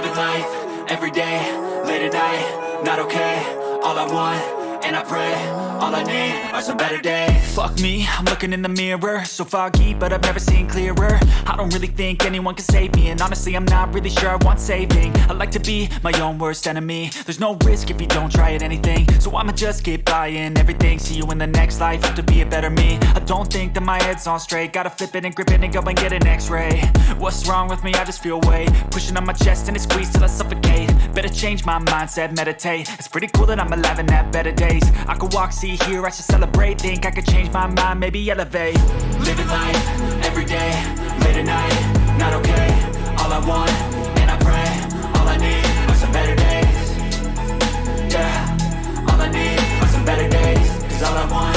Living life, everyday, late at night, not okay. All I want, and I pray, all I need are some better days. Fuck me, I'm looking in the mirror, so foggy, but I've never seen clearer. I don't really think anyone can save me, and honestly I'm not really sure I want saving. I like to be my own worst enemy. There's no risk if you don't try at anything, so I'ma just keep buying everything. See you in the next life, have to be a better me. I don't think that my head's on straight, gotta flip it and grip it and go and get an x-ray. What's wrong with me? I just feel weight pushing on my chest and it squeezes till I suffocate. Better change my mindset, meditate. It's pretty cool that I'm alive and have better days. I could walk, see, hear, I should celebrate. Think I could change my mind, maybe elevate. Living life, everyday, late at night, not okay. All I want, and I pray, all I need are some better days. Yeah, all I need are some better days. Cause all I want,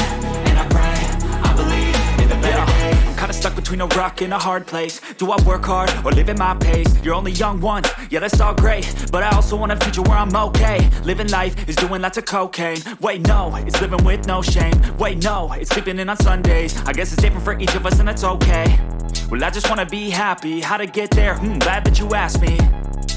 and I pray, I believe in the better days. I'm kinda stuck between a rock and a hard place. Do I work hard or live at my pace? You're only young once, yeah that's all great, but I also want a future where I'm okay. Living life is doing lots of cocaine. Wait no, it's living with no shame. Wait no, it's sleeping in on Sundays. I guess it's different for each of us and that's okay. Well I just wanna be happy, how to get there? Glad that you asked me.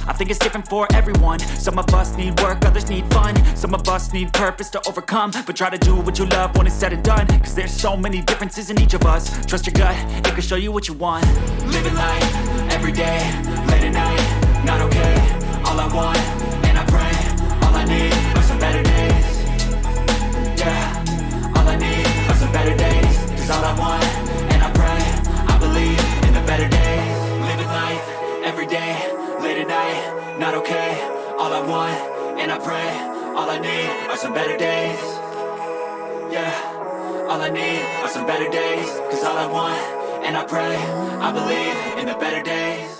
I think it's different for everyone. Some of us need work, others need fun. Some of us need purpose to overcome. But try to do what you love when it's said and done. Cause there's so many differences in each of us. Trust your gut, it can show you what you want. Living life, everyday, late at night, not okay. All I want, and I pray, all I need are some better days. Yeah, all I need are some better days. Cause all I want, and I pray, I believe in the better days. Living life, everyday, late at night, not okay. All I want, and I pray, all I need are some better days. Yeah, all I need are some better days. Cause all I want, and I pray, I believe in the better days.